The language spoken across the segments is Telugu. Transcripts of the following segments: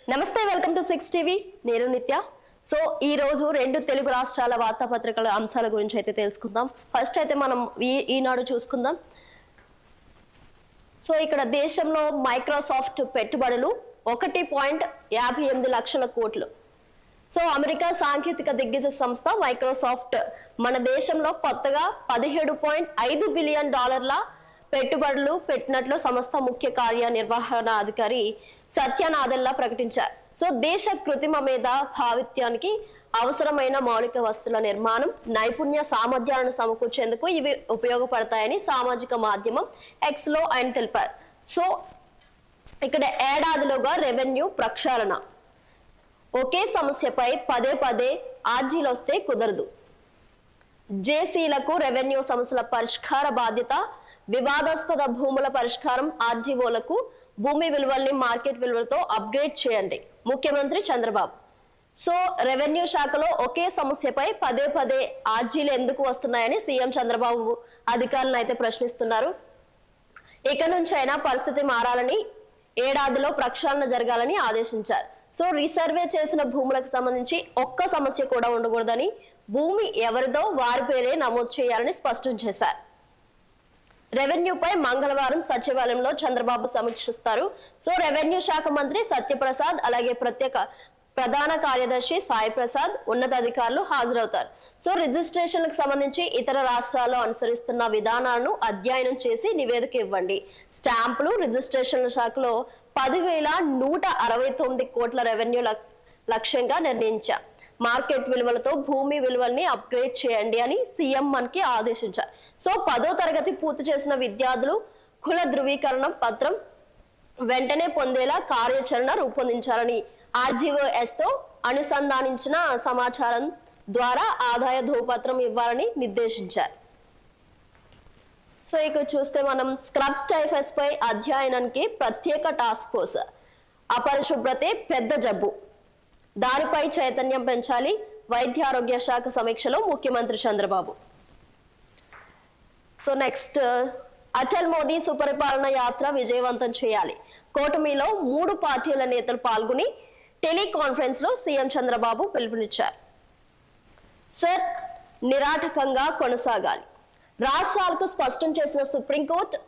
నమస్తే వెల్కమ్ టు 6 టీవీ నేను నిత్య సో ఈ రోజు రెండు తెలుగు రాష్ట్రాల వార్తాపత్రికల అంశాల గురించి అయితే తెలుసుకుందాం ఫస్ట్ అయితే మనం ఈనాడు చూసుకుందాం సో ఇక్కడ దేశంలో మైక్రోసాఫ్ట్ పెట్టుబడులు 1.58 లక్షల కోట్లు సో అమెరికా సాంకేతిక దిగ్గజ సంస్థ మైక్రోసాఫ్ట్ మన దేశంలో కొత్తగా 17.5 బిలియన్ డాలర్ల పెట్టుబడులు పెట్టినట్లు సంస్థ ముఖ్య కార్యనిర్వహణాధికారి సత్య నాదెల్లా ప్రకటించారు సో దేశ కృత్రిమ మేధ భావిత్యానికి అవసరమైన మౌలిక వస్తువుల నిర్మాణం నైపుణ్య సామర్థ్యాలను సమకూర్చేందుకు ఇవి ఉపయోగపడతాయని సామాజిక మాధ్యమం ఎక్స్ లో ఆయన తెలిపారు సో ఇక్కడ ఏడాదిలోగా రెవెన్యూ ప్రక్షాళన ఒకే సమస్యపై పదే పదే ఆర్జీలు వస్తే కుదరదు జేసీలకు రెవెన్యూ సమస్యల పరిష్కార బాధ్యత వివాదాస్పద భూముల పరిష్కారం ఆర్జీఓలకు భూమి విలువల్ని మార్కెట్ విలువలతో అప్గ్రేడ్ చేయండి ముఖ్యమంత్రి చంద్రబాబు సో రెవెన్యూ శాఖలో ఒకే సమస్యపై పదే పదే ఆర్జీలు ఎందుకు వస్తున్నాయని సీఎం చంద్రబాబు అధికారులను అయితే ప్రశ్నిస్తున్నారు ఇక నుంచి అయినా పరిస్థితి మారాలని ఏడాదిలో ప్రక్షాళన జరగాలని ఆదేశించారు సో రీసర్వే చేసిన భూములకు సంబంధించి ఒక్క సమస్య కూడా ఉండకూడదని భూమి ఎవరిదో వారి పేరే నమోదు చేయాలని స్పష్టం చేశారు రెవెన్యూపై మంగళవారం సచివాలయంలో చంద్రబాబు సమీక్షిస్తారు సో రెవెన్యూ శాఖ మంత్రి సత్యప్రసాద్ అలాగే ప్రధాన కార్యదర్శి సాయి ప్రసాద్ ఉన్నతాధికారులు హాజరవుతారు సో రిజిస్ట్రేషన్లకు సంబంధించి ఇతర రాష్ట్రాల్లో అనుసరిస్తున్న విధానాలను అధ్యయనం చేసి నివేదిక ఇవ్వండి స్టాంపులు రిజిస్ట్రేషన్ల శాఖలో 10,169 కోట్ల రెవెన్యూ లక్ష్యంగా నిర్ణయించారు మార్కెట్ విలువలతో భూమి విలువల్ని అప్గ్రేడ్ చేయండి అని సీఎం మనకి ఆదేశించారు సో 10వ తరగతి పూర్తి చేసిన విద్యార్థులు కుల ధృవీకరణ పత్రం వెంటనే పొందేలా కార్యాచరణ రూపొందించాలని ఆర్జీఓఎస్ తో అనుసంధానించిన సమాచారం ద్వారా ఆదాయ ధృవపత్రం ఇవ్వాలని నిర్దేశించారు సో ఇక చూస్తే మనం స్క్రబ్ టైఫస్ పై అధ్యయనానికి ప్రత్యేక టాస్క్ ఫోర్స్ అపరిశుభ్రతే పెద్ద జబ్బు దానిపై చైతన్యం పెంచాలి వైద్య ఆరోగ్య శాఖ సమీక్షలో ముఖ్యమంత్రి చంద్రబాబు సో నెక్స్ట్ అటల్ మోదీ సుపరిపాలన యాత్ర విజయవంతం చేయాలి కూటమిలో 3 పార్టీల నేతలు పాల్గొని టెలికాన్ఫరెన్స్ లో సీఎం చంద్రబాబు పిలుపునిచ్చారు సార్ నిరాటకంగా కొనసాగాలి రాష్ట్రాలకు స్పష్టం చేసిన సుప్రీంకోర్టు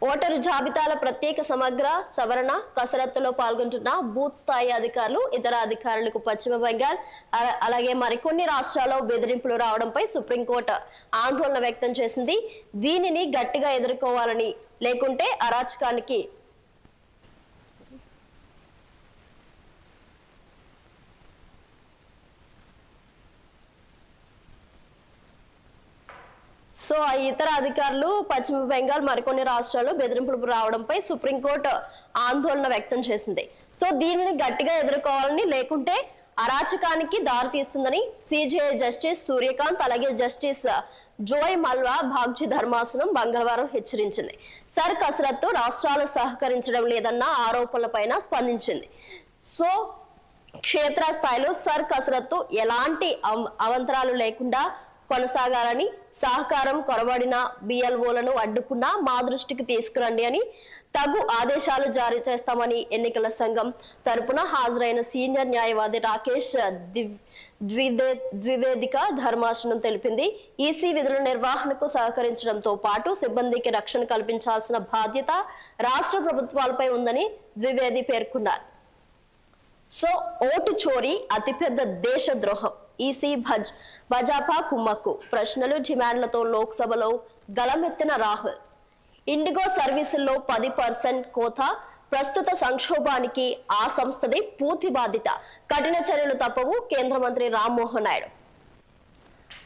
ఓటరు జాబితాల ప్రత్యేక సమగ్ర సవరణ కసరత్తులో పాల్గొంటున్న బూత్ స్థాయి అధికారులు ఇతర అధికారులకు పశ్చిమ బెంగాల్ అలాగే మరికొన్ని రాష్ట్రాల్లో బెదిరింపులు రావడంపై సుప్రీంకోర్టు ఆందోళన వ్యక్తం చేసింది దీనిని గట్టిగా ఎదుర్కోవాలని లేకుంటే అరాచకానికి సో ఇతర అధికారులు పశ్చిమ బెంగాల్ మరికొన్ని రాష్ట్రాల్లో బెదిరింపులు రావడంపై సుప్రీంకోర్టు ఆందోళన వ్యక్తం చేసింది సో దీనిని గట్టిగా ఎదుర్కోవాలని లేకుంటే అరాచకానికి దారితీస్తుందని సిజేఐ జస్టిస్ సూర్యకాంత్ అలాగే జస్టిస్ జోయ్ మల్వా బాగ్చి ధర్మాసనం మంగళవారం హెచ్చరించింది సర్ కసరత్తు రాష్ట్రాలు సహకరించడం లేదన్న ఆరోపణలపైన స్పందించింది సో క్షేత్రస్థాయిలో సర్ కసరత్తు ఎలాంటి అవంతరాలు లేకుండా కొనసాగాలని సహకారం కొరబడిన బిఎల్ఓలను అడ్డుకున్నా మా దృష్టికి తీసుకురండి అని తగు ఆదేశాలు జారీ చేస్తామని ఎన్నికల సంఘం తరపున హాజరైన సీనియర్ న్యాయవాది రాకేష్ ద్వివేదిక ధర్మాసనం తెలిపింది ఈసీ విధుల నిర్వహణకు సహకరించడంతో పాటు సిబ్బందికి రక్షణ కల్పించాల్సిన బాధ్యత రాష్ట్ర ప్రభుత్వాలపై ఉందని ద్వివేది పేర్కొన్నారు సో ఓటు చోరీ అతిపెద్ద దేశద్రోహం ఈసీ భాజపా కుమ్మక్కు ప్రశ్నలు డిమాండ్లతో లోక్సభలో గలమెత్తిన రాహుల్ ఇండిగో సర్వీసుల్లో 10% కోత ప్రస్తుత సంక్షోభానికి ఆ సంస్థది పూర్తి బాధ్యత కఠిన చర్యలు తప్పవు కేంద్ర మంత్రి రామ్మోహన్ నాయుడు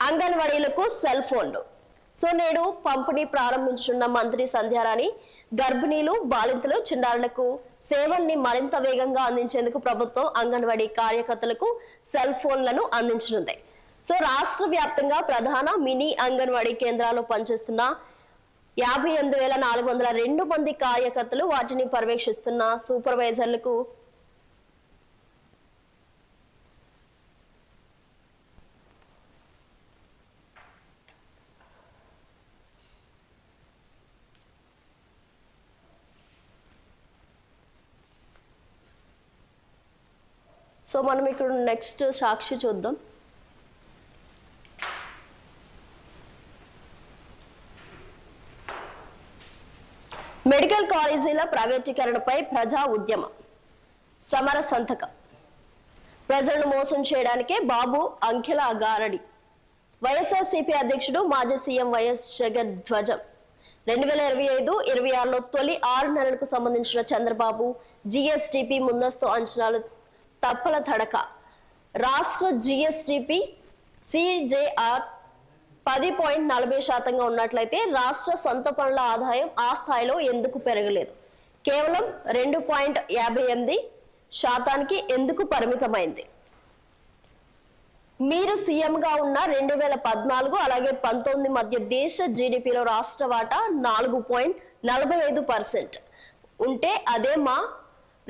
అంగన్వాడీలకు సెల్ ఫోన్లు సో నేడు పంపిణీ ప్రారంభించనున్న మంత్రి సంధ్యారాణి గర్భిణీలు బాలింతలు చిన్నారులకు సేవల్ని మరింత వేగంగా అందించేందుకు ప్రభుత్వం అంగన్వాడీ కార్యకర్తలకు సెల్ ఫోన్లను అందించనుంది సో రాష్ట్ర వ్యాప్తంగా ప్రధాన మినీ అంగన్వాడీ కేంద్రాల్లో పనిచేస్తున్న 58,402 మంది కార్యకర్తలు వాటిని పర్యవేక్షిస్తున్న సూపర్వైజర్లకు సో మనం ఇక్కడ నెక్స్ట్ సాక్షి చూద్దాం. మెడికల్ కాలేజీల ప్రైవేటీకరణపై ప్రజా ఉద్యమం, సమర సంతకం. ప్రజలను మోసం చేయడానికే బాబు అంకెల గారడి. వైఎస్ఆర్సీపీ అధ్యక్షుడు మాజీ సీఎం వైఎస్ జగన్ ధ్వజం. 2025-26లో తొలి 6 నెలలకు సంబంధించిన చంద్రబాబు జిఎస్టిపి ముందస్తు అంచనాలు తప్పల తడక. రాష్ట్ర జిఎస్టిపి సిజేఆర్ 10.40% ఉన్నట్లయితే రాష్ట్ర సొంత పనుల ఆదాయం ఆ స్థాయిలో ఎందుకు పెరగలేదు? కేవలం 2.58% ఎందుకు పరిమితమైంది? మీరు సీఎంగా ఉన్న 2014 అలాగే 19 మధ్య దేశ జీడిపిలో రాష్ట్ర వాటా 4.45% ఉంటే అదే మా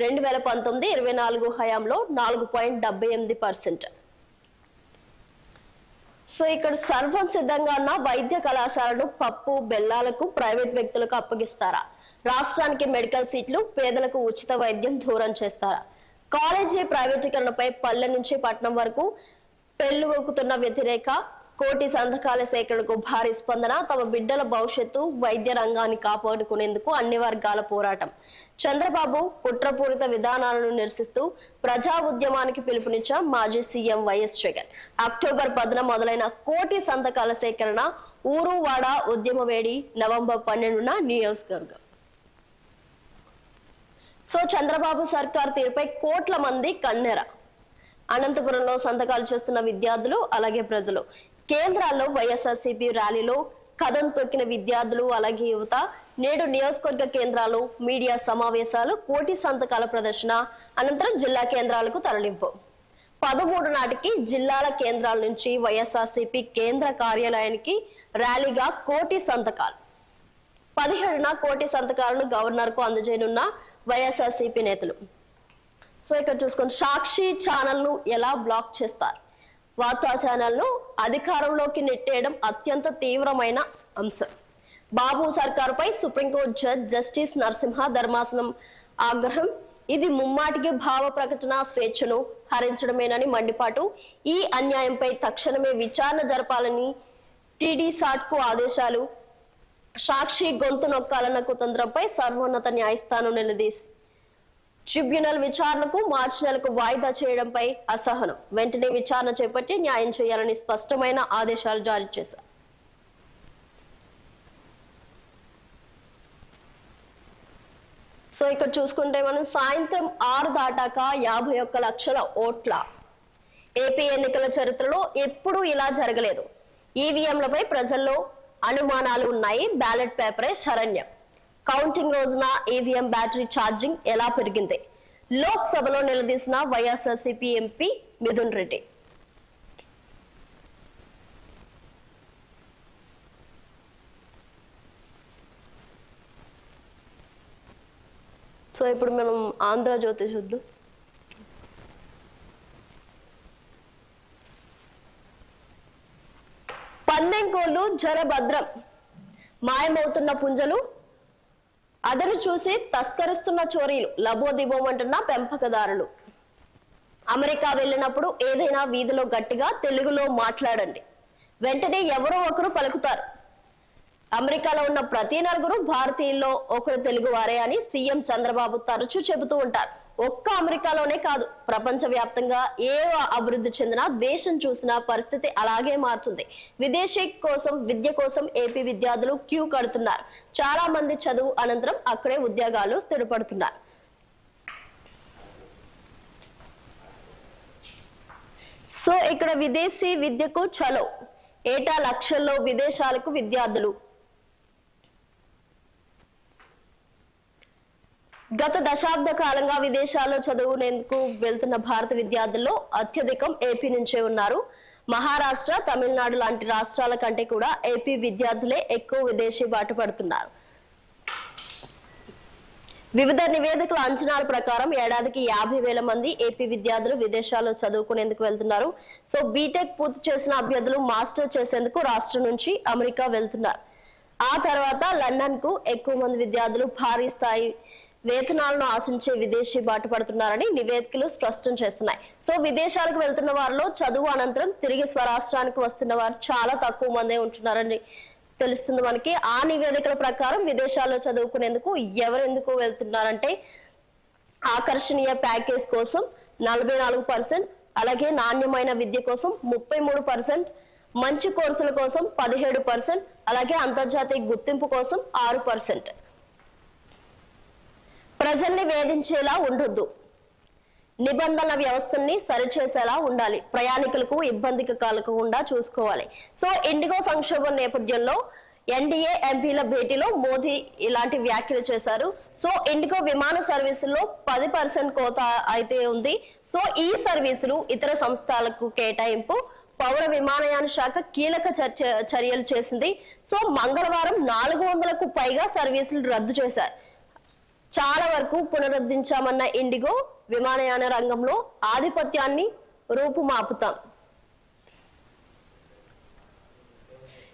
2019-24 హయాంలో 4.78%. సో ఇక్కడ సర్వం సిద్ధంగా ఉన్న వైద్య కళాశాలను పప్పు బెల్లాలకు ప్రైవేట్ వ్యక్తులకు అప్పగిస్తారా? రాష్ట్రానికి మెడికల్ సీట్లు, పేదలకు ఉచిత వైద్యం దూరం చేస్తారా? కాలేజీ ప్రైవేటీకరణపై పల్లె నుంచి పట్టణం వరకు పెళ్లువెక్కుతున్న వ్యతిరేక కోటి సంతకాల సేకరణకు భారీ స్పందన. తమ బిడ్డల భవిష్యత్తు, వైద్య రంగాన్ని కాపాడుకునేందుకు అన్ని వర్గాల పోరాటం. చంద్రబాబు కుట్రపూరిత విధానాలను నిరసిస్తూ ప్రజా ఉద్యమానికి పిలుపునిచ్చిన మాజీ సీఎం వైఎస్ జగన్. అక్టోబర్ 10న మొదలైన కోటి సంతకాల సేకరణ ఊరు వాడ ఉద్యమ వేడి నవంబర్ 12న నియోజకవర్గం. సో చంద్రబాబు సర్కార్ తీరుపై కోట్ల మంది కన్నెర. అనంతపురంలో సంతకాలు చేస్తున్న విద్యార్థులు అలాగే ప్రజలు. కేంద్రాల్లో వైఎస్ఆర్సీపీ ర్యాలీలో కథం తొక్కిన విద్యార్థులు అలాగే యువత. నేడు నియోజకవర్గ కేంద్రాలు మీడియా సమావేశాలు, కోటి సంతకాల ప్రదర్శన అనంతరం జిల్లా కేంద్రాలకు తరలింపు. 13 నాటికి జిల్లాల కేంద్రాల నుంచి వైఎస్ఆర్సీపీ కేంద్ర కార్యాలయానికి ర్యాలీగా కోటి సంతకాలు. 17న కోటి సంతకాలను గవర్నర్ కు అందజేయనున్న వైఎస్ఆర్సీపీ నేతలు. సో ఇక్కడ చూసుకొని సాక్షి ఛానల్ ను ఎలా బ్లాక్ చేస్తారు? వార్తా ఛానల్ ను అధికారంలోకి నెట్టేయడం అత్యంత తీవ్రమైన అంశం. బాబు సర్కారుపై సుప్రీంకోర్టు జడ్జ్ జస్టిస్ నరసింహ ధర్మాసనం ఆగ్రహం. ఇది ముమ్మాటికి భావ ప్రకటన స్వేచ్ఛను హరించడమేనని మండిపాటు. ఈ అన్యాయంపై తక్షణమే విచారణ జరపాలని టీడీ సాట్ కు ఆదేశాలు. సాక్షి గొంతు నొక్కాలన్న కుతంత్రంపై సర్వోన్నత న్యాయస్థానం నిలదీసి ట్రిబ్యునల్ విచారణకు మార్చి నెలకు వాయిదా చేయడంపై అసహనం. వెంటనే విచారణ చేపట్టి న్యాయం చేయాలని స్పష్టమైన ఆదేశాలు జారీ చేశారు. సో ఇక్కడ చూసుకుంటే మనం సాయంత్రం 6 దాటాక 51 లక్షల ఓట్ల. ఏపీ ఎన్నికల చరిత్రలో ఎప్పుడూ ఇలా జరగలేదు. ఈవీఎంలపై ప్రజల్లో అనుమానాలు ఉన్నాయి. బ్యాలెట్ పేపరే శరణ్యం. కౌంటింగ్ రోజున ఈవీఎం బ్యాటరీ ఛార్జింగ్ ఎలా పెరిగింది? లోక్సభలో నిలదీసిన వైఎస్ఆర్సీపీ ఎంపీ మిథున్ రెడ్డి. సో ఇప్పుడు మనం ఆంధ్రజ్యోతి చూద్దాం. పందెంకోళ్లు జరభద్రం, మాయమవుతున్న పుంజలు, అదను చూసి తస్కరిస్తున్న చోరీలు, లబోదిబోమంటున్న పెంపకదారులు. అమెరికా వెళ్ళినప్పుడు ఏదైనా వీధిలో గట్టిగా తెలుగులో మాట్లాడండి, వెంటనే ఎవరో ఒకరు పలుకుతారు. అమెరికాలో ఉన్న ప్రతి నలుగురు భారతీయుల్లో ఒకరు తెలుగువారే అని సీఎం చంద్రబాబు తరచూ చెబుతూ ఉంటారు. ఒక్క అమెరికాలోనే కాదు, ప్రపంచ వ్యాప్తంగా ఏ అభివృద్ధి చెందిన దేశం చూసినా పరిస్థితి అలాగే మారుతుంది. విదేశీ కోసం విద్య కోసం ఏపీ విద్యార్థులు క్యూ కడుతున్నారు. చాలా మంది చదువు అనంతరం అక్కడే ఉద్యోగాలు స్థిరపడుతున్నారు. సో ఇక్కడ విదేశీ విద్యకు చలో, ఏటా లక్షల్లో విదేశాలకు విద్యార్థులు. గత దశాబ్ద కాలంగా విదేశాల్లో చదువునేందుకు వెళ్తున్న భారత విద్యార్థుల్లో అత్యధికం ఏపీ నుంచే ఉన్నారు. మహారాష్ట్ర, తమిళనాడు లాంటి రాష్ట్రాల కంటే కూడా ఏపీ విద్యార్థులే ఎక్కువ విదేశీ బాట పడుతున్నారు. వివిధ నివేదికల అంచనాల ప్రకారం ఏడాదికి 50,000 మంది ఏపీ విద్యార్థులు విదేశాల్లో చదువుకునేందుకు వెళ్తున్నారు. సో బీటెక్ పూర్తి చేసిన అభ్యర్థులు మాస్టర్ చేసేందుకు రాష్ట్రం నుంచి అమెరికా వెళ్తున్నారు. ఆ తర్వాత లండన్ కు ఎక్కువ మంది విద్యార్థులు భారీ స్థాయి వేతనాలను ఆశించే విదేశీ బాట పడుతున్నారని నివేదికలు స్పష్టం చేస్తున్నాయి. సో విదేశాలకు వెళ్తున్న వారిలో చదువు అనంతరం తిరిగి స్వరాష్ట్రానికి వస్తున్న వారు చాలా తక్కువ మందే ఉంటున్నారని తెలుస్తుంది మనకి. ఆ నివేదికల ప్రకారం విదేశాల్లో చదువుకునేందుకు ఎవరెందుకు వెళ్తున్నారంటే ఆకర్షణీయ ప్యాకేజ్ కోసం 44%, అలాగే నాణ్యమైన విద్య కోసం 33%, మంచి కోర్సుల కోసం 17%, అలాగే అంతర్జాతీయ గుర్తింపు కోసం 6%. ప్రజల్ని వేధించేలా ఉండొద్దు, నిబంధనల వ్యవస్థల్ని సరిచేసేలా ఉండాలి, ప్రయాణికులకు ఇబ్బంది కలగకుండా చూసుకోవాలి. సో ఇండిగో సంక్షోభం నేపథ్యంలో ఎన్డీఏ ఎంపీల భేటీలో మోదీ ఇలాంటి వ్యాఖ్యలు చేశారు. సో ఇండిగో విమాన సర్వీసుల్లో 10% కోత అయితే ఉంది. సో ఈ సర్వీసులు ఇతర సంస్థలకు కేటాయింపు పౌర విమానయాన శాఖ కీలక చర్యలు చేసింది. సో మంగళవారం 400కు పైగా సర్వీసులు రద్దు చేశారు. చాలా వరకు పునరుద్ధరించామన్న ఇండిగో విమానయాన రంగంలో ఆధిపత్యాన్ని రూపుమాపుతాం.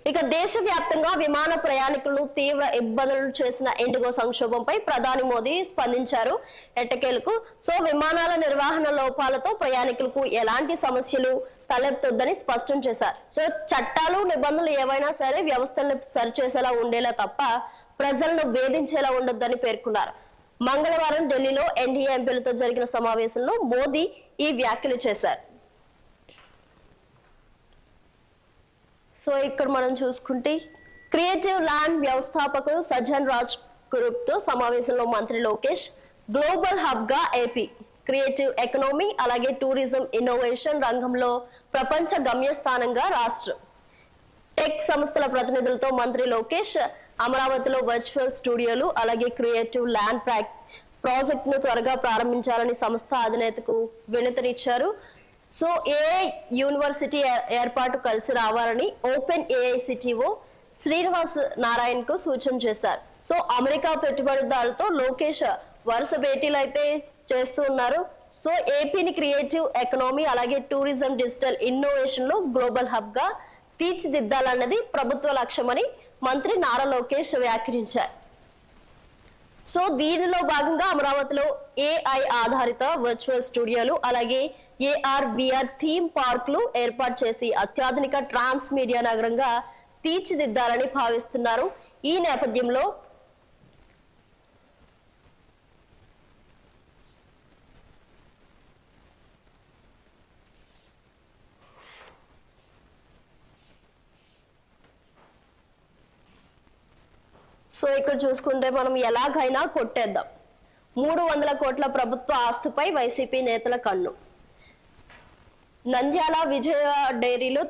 ఇక దేశవ్యాప్తంగా విమాన ప్రయాణికులను తీవ్ర ఇబ్బందులు చేసిన ఇండిగో సంక్షోభంపై ప్రధాని మోదీ స్పందించారు ఎట్టకేలకు. సో విమానాల నిర్వహణ లోపాలతో ప్రయాణికులకు ఎలాంటి సమస్యలు తలెత్తొద్దని స్పష్టం చేశారు. సో చట్టాలు నిబంధనలు ఏవైనా సరే వ్యవస్థలను సరిచేసేలా ఉండేలా తప్ప ప్రజలను వేధించేలా ఉండొద్దని పేర్కొన్నారు. మంగళవారం ఢిల్లీలో ఎన్డీఏ ఎంపీలతో జరిగిన సమావేశంలో మోదీ ఈ వ్యాఖ్యలు చేశారు. సో ఇక్కడ మనం చూసుకుంటే క్రియేటివ్ ల్యాండ్ వ్యవస్థాపకుడు సజ్జన్ రాజ్ గ్రూప్ తో సమావేశంలో మంత్రి లోకేష్ గ్లోబల్ హబ్ గా ఏపీ క్రియేటివ్ ఎకనామీ అలాగే టూరిజం ఇన్నోవేషన్ రంగంలో ప్రపంచ గమ్యస్థానంగా రాష్ట్రం టెక్ సంస్థల ప్రతినిధులతో మంత్రి లోకేష్ అమరావతిలో వర్చువల్ స్టూడియోలు అలాగే క్రియేటివ్ ల్యాండ్ ప్రాజెక్ట్ ను త్వరగా ప్రారంభించాలని సంస్థ అధినేతకు వినతినిచ్చారు. సో ఏఐ యూనివర్సిటీ ఏర్పాటు కలిసి రావాలని open AI CTO Srinivas Narayan కు సూచన చేశారు. సో అమెరికా పెట్టుబడిదారులతో లోకేష్ వరుస భేటీలు అయితే చేస్తూ ఉన్నారు. సో ఏపీని క్రియేటివ్ ఎకనామీ అలాగే టూరిజం డిజిటల్ ఇన్నోవేషన్ లో గ్లోబల్ హబ్ గా తీర్చిదిద్దాలన్నది ప్రభుత్వ లక్ష్యమని మంత్రి నారా లోకేష్ వ్యాఖ్యానించారు. సో దీనిలో భాగంగా అమరావతిలో ఏఐ ఆధారిత వర్చువల్ స్టూడియోలు అలాగే ఏఆర్ బిఆర్ థీమ్ పార్కులు ఏర్పాటు చేసి అత్యాధునిక ట్రాన్స్ మీడియా నగరంగా తీర్చిదిద్దాలని భావిస్తున్నారు. ఈ నేపథ్యంలో సో ఇక్కడ చూసుకుంటే మనం ఎలాగైనా కొట్టేద్దాం, 300 కోట్ల ప్రభుత్వ ఆస్తిపై వైసీపీ నేతల కన్ను. నంద్యాల విజయ డైరీలో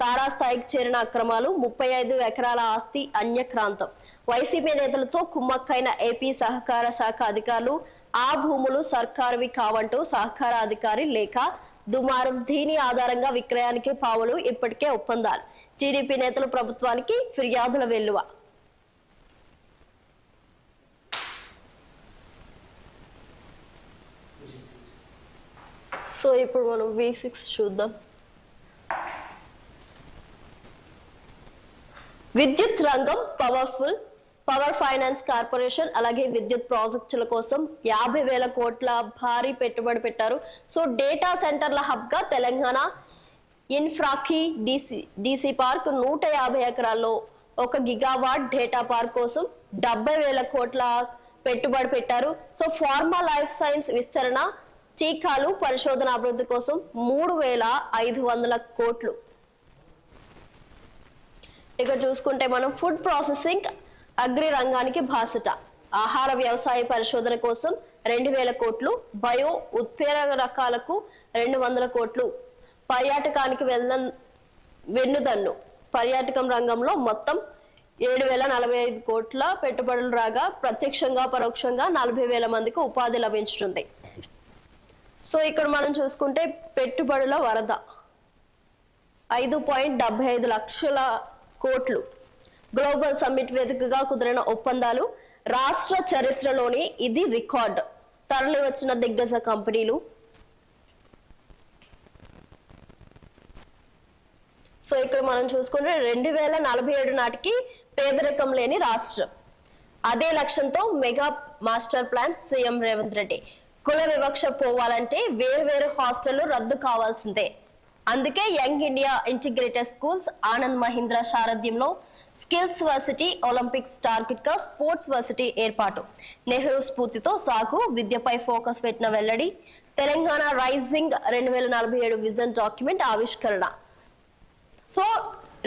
తారాస్థాయికి చేరిన అక్రమాలు, 35 ఎకరాల ఆస్తి అన్యక్రాంతం. వైసీపీ నేతలతో కుమ్మక్కైన ఏపీ సహకార శాఖ అధికారులు ఆ భూములు సర్కారువి కావంటూ సహకార అధికారి లేఖ దుమారం. దీని ఆధారంగా విక్రయానికి పావులు, ఇప్పటికే ఒప్పందాలు. టీడీపీ నేతలు ప్రభుత్వానికి ఫిర్యాదుల వెల్లువ. సో ఇప్పుడు మనం V6 చూద్దాం. విద్యుత్ రంగం పవర్ఫుల్. పవర్ ఫైనాన్స్ కార్పొరేషన్ అలాగే విద్యుత్ ప్రాజెక్టుల కోసం 50,000 కోట్ల భారీ పెట్టుబడి పెట్టారు. సో డేటా సెంటర్ల హబ్ గా తెలంగాణ ఇన్ఫ్రాకి డీసీ పార్క్ 150 ఎకరాల్లో 1 గిగావాట్ డేటా పార్క్ కోసం 70,000 కోట్ల పెట్టుబడి పెట్టారు. సో ఫార్మా లైఫ్ సైన్స్ విస్తరణ, టీకాలు పరిశోధన అభివృద్ధి కోసం 3,500 కోట్లు. ఇక చూసుకుంటే మనం ఫుడ్ ప్రాసెసింగ్ అగ్రి రంగానికి బాసట. ఆహార వ్యవసాయ పరిశోధన కోసం 2,000 కోట్లు, బయో ఉత్పేర రకాలకు 200 కోట్లు, పర్యాటకానికి వెన్నుదన్ను. పర్యాటకం రంగంలో మొత్తం 7,045 కోట్ల పెట్టుబడులు రాగా ప్రత్యక్షంగా పరోక్షంగా 40,000 మందికి ఉపాధి లభించుతుంది. సో ఇక్కడ మనం చూసుకుంటే పెట్టుబడుల వరద 5.75 లక్షల కోట్లు. గ్లోబల్ సమ్మిట్ వేదికగా కుదిరిన ఒప్పందాలు, రాష్ట్ర చరిత్రలోనే ఇది రికార్డ్. తరలి వచ్చిన దిగ్గజ కంపెనీలు. సో ఇక్కడ మనం చూసుకుంటే 2047 నాటికి పేదరికం లేని రాష్ట్రం. అదే లక్ష్యంతో mega master plan CM Revanth Reddy. కుల వివక్ష పోవాలంటే వేరు హాస్టళ్లు రద్దు కావాల్సిందే. అందుకే young India integrated schools Anand Mahindra సారథ్యంలో స్కిల్స్ వర్సిటీ, ఒలింపిక్స్ టార్గెట్ గా స్పోర్ట్స్ వర్సిటీ ఏర్పాటు. నెహ్రూ స్ఫూర్తితో సాగు విద్యపై ఫోకస్ పెట్టిన వెల్లడి. తెలంగాణ రైజింగ్ 2047 విజన్ డాక్యుమెంట్ ఆవిష్కరణ. సో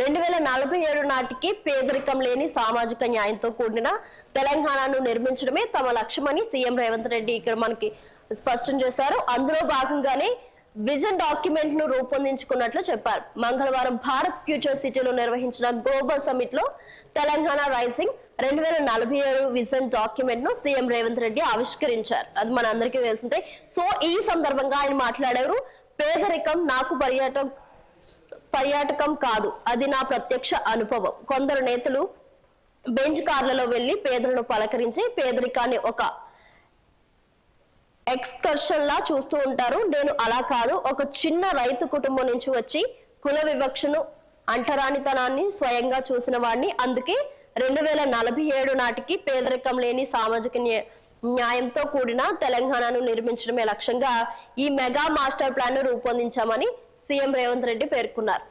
2047 నాటికి పేదరికం లేని సామాజిక న్యాయంతో కూడిన తెలంగాణను నిర్మించడమే తమ లక్ష్యమని సీఎం రేవంత్ రెడ్డి ఇక్కడ మనకి స్పష్టం చేశారు. అందులో భాగంగానే విజన్ డాక్యుమెంట్ ను రూపొందించుకున్నట్లు చెప్పారు. మంగళవారం భారత్ ఫ్యూచర్ సిటీలో నిర్వహించిన గ్లోబల్ సమిట్ లో తెలంగాణ రైజింగ్ 2047 విజన్ డాక్యుమెంట్ ను సీఎం రేవంత్ రెడ్డి ఆవిష్కరించారు. అది మన అందరికీ తెలిసిందే. సో ఈ సందర్భంగా ఆయన మాట్లాడారు. పేదరికం నాకు పర్యాటకం కాదు, అది నా ప్రత్యక్ష అనుభవం. కొందరు నేతలు బెంచ్ కార్లలో వెళ్లి పేదలను పలకరించి పేదరికాన్ని ఒక ఎక్స్కర్షన్ లా చూస్తూ ఉంటారు. నేను అలా కాదు. ఒక చిన్న రైతు కుటుంబం నుంచి వచ్చి కుల వివక్షను, అంటరానితనాన్ని స్వయంగా చూసిన వాడిని. అందుకే 2047 నాటికి పేదరికం లేని సామాజిక న్యాయంతో కూడిన తెలంగాణను నిర్మించడమే లక్ష్యంగా ఈ మెగా మాస్టర్ ప్లాన్ ను రూపొందించామని సీఎం రేవంత్ రెడ్డి పేర్కొన్నారు.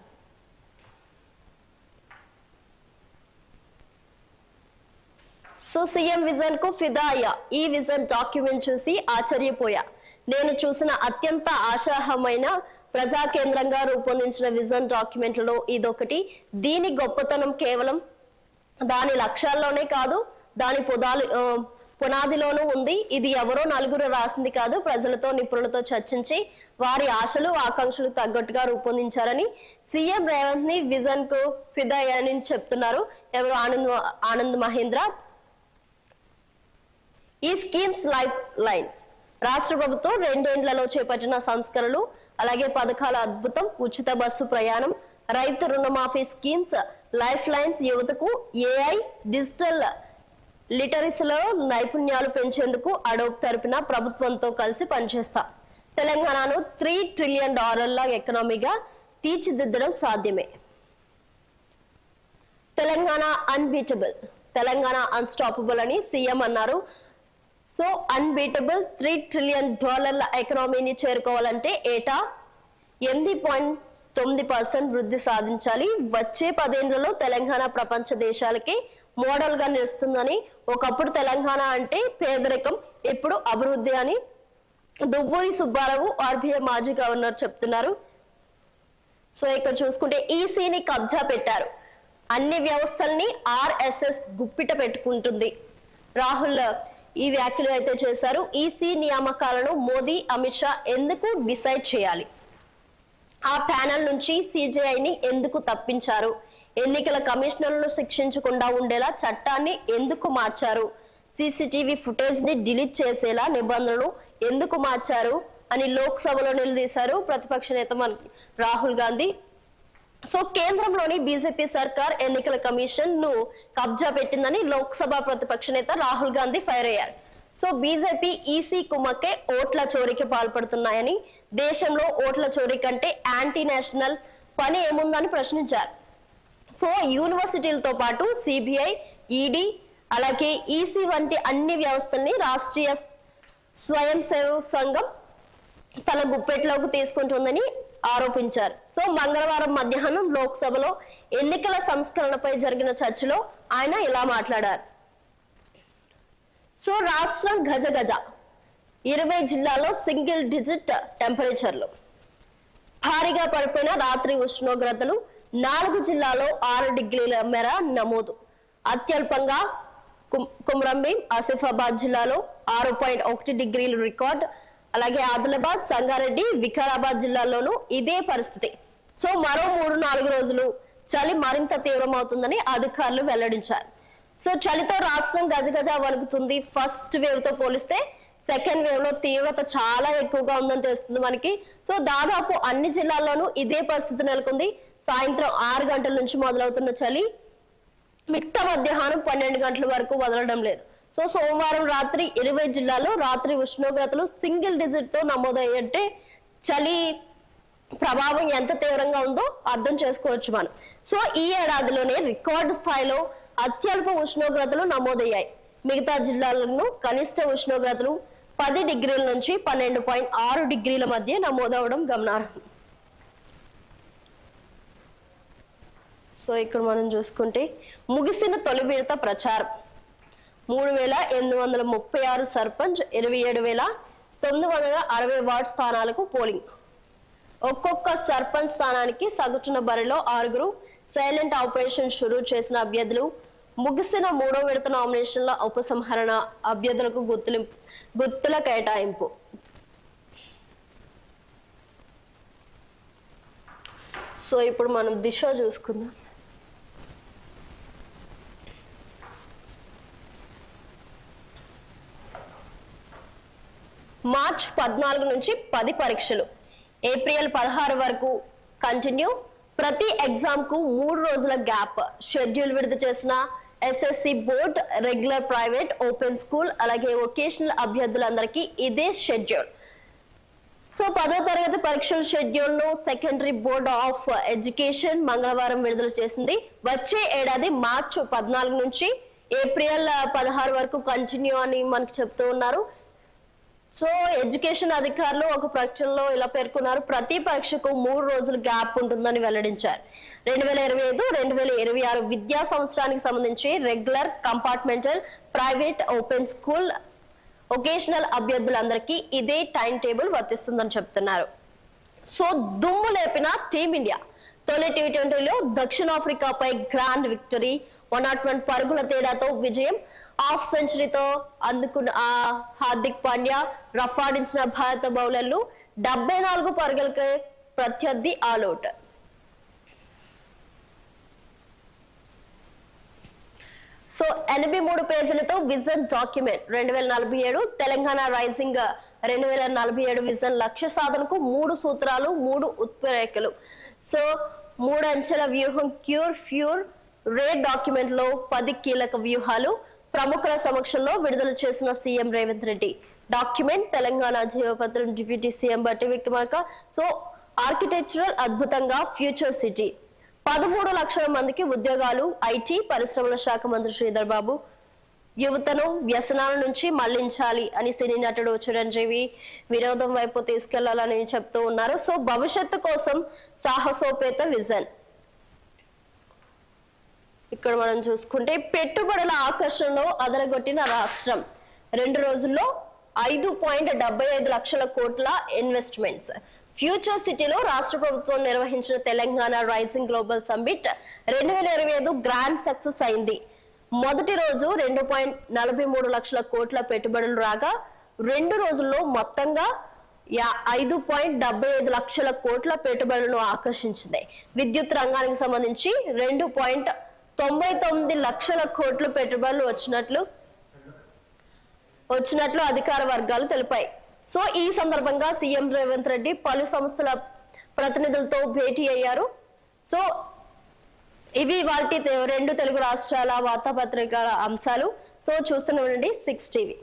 సో సీఎం విజన్ కు ఫిదా అయ్యా. ఈ విజన్ డాక్యుమెంట్ చూసి ఆశ్చర్యపోయా. నేను చూసిన అత్యంత ఆశాహమైన ప్రజా కేంద్రంగా రూపొందించిన విజన్ డాక్యుమెంట్లలో ఇదొకటి. దీని గొప్పతనం కేవలం దాని లక్ష్యాల్లోనే కాదు, దాని పునాదిలోనూ ఉంది. ఇది ఎవరో నలుగురు రాసింది కాదు, ప్రజలతో నిపుణులతో చర్చించి వారి ఆశలు ఆకాంక్షలు తగ్గట్టుగా రూపొందించారని సీఎం రేవంత్ ని విజన్ కు ఫిదా అయ్యాని చెప్తున్నారు. ఎవరు? ఆనంద్ మహీంద్రా. ఈ స్కీమ్స్ లైఫ్ లైన్స్. రాష్ట్ర ప్రభుత్వం 2 ఏళ్లలో చేపట్టిన సంస్కరణలు, అలాగే పథకాల అద్భుతం. ఉచిత బస్సు ప్రయాణం, రైతు రుణమాఫీ స్కీమ్స్, లైఫ్ లైన్స్, యువతకు ఏఐ, డిజిటల్ లిటరసీలో నైపుణ్యాలు పెంచేందుకు అడోబ్ తరపున ప్రభుత్వంతో కలిసి పనిచేస్తా. తెలంగాణను $3 ట్రిలియన్ ఎకనామీగా తీర్చిదిద్దడం సాధ్యమే. తెలంగాణ అన్బీటబుల్, తెలంగాణ అన్స్టాపబుల్ అని సీఎం అన్నారు. సో అన్బీటబుల్ $3 ట్రిలియన్ ఎకనామీని చేరుకోవాలంటే ఏటా 8.9% వృద్ధి సాధించాలి. వచ్చే 10 ఏళ్లలో తెలంగాణ ప్రపంచ దేశాలకి మోడల్ గా నిలుస్తుందని. ఒకప్పుడు తెలంగాణ అంటే పేదరికం, ఇప్పుడు అభివృద్ధి అని దువ్వూరి సుబ్బారావు ఆర్బీఐ మాజీ గవర్నర్ చెప్తున్నారు. సో ఇక్కడ చూసుకుంటే ఈసీని కబ్జా పెట్టారు. అన్ని వ్యవస్థల్ని ఆర్ఎస్ఎస్ గుప్పిట పెట్టుకుంటుంది. రాహుల్ ఈ వ్యాఖ్యలు అయితే చేశారు. ఈసీ నియామకాలను మోదీ, అమిత్ షా ఎందుకు డిసైడ్ చేయాలి? ఆ ప్యానెల్ నుంచి సిజేఐని ఎందుకు తప్పించారు? ఎన్నికల కమిషనర్లను శిక్షించకుండా ఉండేలా చట్టాన్ని ఎందుకు మార్చారు? సీసీటీవీ ఫుటేజ్ ని డిలీట్ చేసేలా నిబంధనలు ఎందుకు మార్చారు అని లోక్సభలో నిలదీశారు ప్రతిపక్ష నేత రాహుల్ గాంధీ. సో కేంద్రంలోని బీజేపీ సర్కార్ ఎన్నికల కమిషన్ ను కబ్జా పెట్టిందని లోక్సభ ప్రతిపక్ష నేత రాహుల్ గాంధీ ఫైర్ అయ్యారు. సో బీజేపీ ఈసీ కుమ్మక్కే ఓట్ల చోరీకి పాల్పడుతున్నాయని, దేశంలో ఓట్ల చోరీ కంటే యాంటీ నేషనల్ పని ఏముందని ప్రశ్నించారు. సో యూనివర్సిటీలతో పాటు సిబిఐ, ఈడీ, అలాగే ఈసీ వంటి అన్ని వ్యవస్థల్ని రాష్ట్రీయ స్వయం సేవక సంఘం తన గుప్పెట్లోకి తీసుకుంటుందని ఆరోపించారు. సో మంగళవారం మధ్యాహ్నం లోక్సభలో ఎన్నికల సంస్కరణపై జరిగిన చర్చలో ఆయన ఇలా మాట్లాడారు. సో రాష్ట్రం గజ 20 జిల్లాల్లో సింగిల్ డిజిట్ టెంపరేచర్లు, భారీగా పడిపోయిన రాత్రి ఉష్ణోగ్రతలు. 4 జిల్లాల్లో 6 డిగ్రీల మేర నమోదు. అత్యల్పంగా కుమ్రంభీం, ఆసిఫాబాద్ జిల్లాలో 6.1 డిగ్రీలు రికార్డ్. అలాగే ఆదిలాబాద్, సంగారెడ్డి, వికారాబాద్ జిల్లాల్లోనూ ఇదే పరిస్థితి. సో మరో 3-4 రోజులు చలి మరింత తీవ్రమవుతుందని అధికారులు వెల్లడించారు. సో చలితో రాష్ట్రం గజగజ వణుకుతుంది. ఫస్ట్ వేవ్ తో పోలిస్తే సెకండ్ వేవ్ లో తీవ్రత చాలా ఎక్కువగా ఉందని తెలుస్తుంది మనకి. సో దాదాపు అన్ని జిల్లాల్లోనూ ఇదే పరిస్థితి నెలకొంది. సాయంత్రం 6 గంటల నుంచి మొదలవుతున్న చలి మిట్ట మధ్యాహ్నం 12 గంటల వరకు వదలడం లేదు. సో సోమవారం రాత్రి 20 జిల్లాల్లో రాత్రి ఉష్ణోగ్రతలు సింగిల్ డిజిట్ తో నమోదయ్యంటే చలి ప్రభావం ఎంత తీవ్రంగా ఉందో అర్థం చేసుకోవచ్చు మనం. సో ఈ ఏడాదిలోనే రికార్డు స్థాయిలో అత్యల్ప ఉష్ణోగ్రతలు నమోదయ్యాయి. మిగతా జిల్లాలను కనిష్ట ఉష్ణోగ్రతలు 10 డిగ్రీల నుంచి 12.6 డిగ్రీల మధ్య నమోదవడం గమనార్హం. సో ఇక్కడ మనం చూసుకుంటే ముగిసిన తొలి విడత ప్రచారం 3836 సర్పంచ్ 27,960 వార్డ్ స్థానాలకు పోలింగ్. ఒక్కొక్క సర్పంచ్ స్థానానికి సగటున బరిలో 6. సైలెంట్ ఆపరేషన్ షురూ చేసిన అభ్యర్థులు. ముగిసిన 3వ విడత నామినేషన్ల ఉపసంహరణ. అభ్యర్థులకు గుర్తుల కేటాయింపు. సో ఇప్పుడు మనం దిశ చూసుకుందాం. మార్చ్ 14 నుంచి 10 పరీక్షలు. ఏప్రిల్ 16 వరకు కంటిన్యూ. ప్రతి ఎగ్జామ్ కు 3 రోజుల గ్యాప్. షెడ్యూల్ విడుదల చేసిన SSC board, regular, private, open school అలాగే వొకేషనల్ అభ్యర్థులందరికీ ఇదే షెడ్యూల్. సో 10వ తరగతి పరీక్షల షెడ్యూల్ ను సెకండరీ బోర్డ్ ఆఫ్ ఎడ్యుకేషన్ మంగళవారం విడుదల చేసింది. వచ్చే ఏడాది మార్చి 14 నుంచి ఏప్రిల్ 16 వరకు కంటిన్యూ అని మనకు చెప్తూ ఉన్నారు. సో ఎడ్యుకేషన్ అధికారులు ఒక ప్రకటనలో ఇలా పేర్కొన్నారు. ప్రతి పరీక్షకు 3 రోజులు గ్యాప్ ఉంటుందని వెల్లడించారు. 2025-2026 విద్యా సంవత్సరానికి సంబంధించి regular, compartmental, private, open school, vocational అభ్యర్థులందరికీ ఇదే టైం టేబుల్ వర్తిస్తుందని చెప్తున్నారు. సో దుమ్ము లేపిన టీమిండియా తొలి T20లో దక్షిణాఫ్రికాపై గ్రాండ్ విక్టరీ. 101 పరుగుల తేడాతో విజయం. హాఫ్ సెంచరీతో అందుకున్న హార్దిక్ పాండ్యా రఫాడించిన భారత బౌలర్లు. 74 పరుగులకే ప్రత్యర్థి ఆల్అౌట్. సో 83 పేజీలతో vision document 2047 Telangana rising 2047 vision లక్ష్య సాధనకు 3 సూత్రాలు, 3 ఉత్ప్రేరకలు. సో 3 అంచెల వ్యూహం క్యూర్ ఫ్యూర్ రేడ్ డాక్యుమెంట్ లో 10 కీలక వ్యూహాలు ప్రముఖుల సమక్షంలో విడుదల చేసిన సీఎం రేవంత్ రెడ్డి. డాక్యుమెంట్ తెలంగాణ జీవపత్రం deputy CM Bhatti Vikramarka. So architectural అద్భుతంగా ఫ్యూచర్ సిటీ. 13 లక్షల మందికి ఉద్యోగాలు. ఐటీ పరిశ్రమల శాఖ మంత్రి శ్రీధర్ బాబు. యువతను వ్యసనాల నుంచి మళ్లించాలి అని సినీ నటుడు చిరంజీవి వినోదం వైపు తీసుకెళ్లాలని చెప్తూ ఉన్నారు. సో భవిష్యత్తు కోసం సాహసోపేత విజన్. ఇక్కడ మనం చూసుకుంటే పెట్టుబడుల ఆకర్షణలో అదరగొట్టిన రాష్ట్రం. 2 రోజుల్లో 5.75 లక్షల కోట్ల ఇన్వెస్ట్మెంట్స్. ఫ్యూచర్ సిటీలో రాష్ట్ర ప్రభుత్వం నిర్వహించిన Telangana rising global summit 2025 grand success అయింది. మొదటి రోజు 2.43 లక్షల కోట్ల పెట్టుబడులు రాగా 2 రోజుల్లో మొత్తంగా 5.75 లక్షల కోట్ల పెట్టుబడులను ఆకర్షించింది. విద్యుత్ రంగానికి సంబంధించి 2.99 లక్షల కోట్ల పెట్టుబడులు వచ్చినట్లు అధికార వర్గాలు తెలిపాయి. సో ఈ సందర్భంగా సీఎం రేవంత్ రెడ్డి పలు సంస్థల ప్రతినిధులతో భేటీ అయ్యారు. సో ఇవి వాటి 2 తెలుగు రాష్ట్రాల వార్తాపత్రికల అంశాలు. సో చూస్తూనే ఉండండి 6 టీవీ.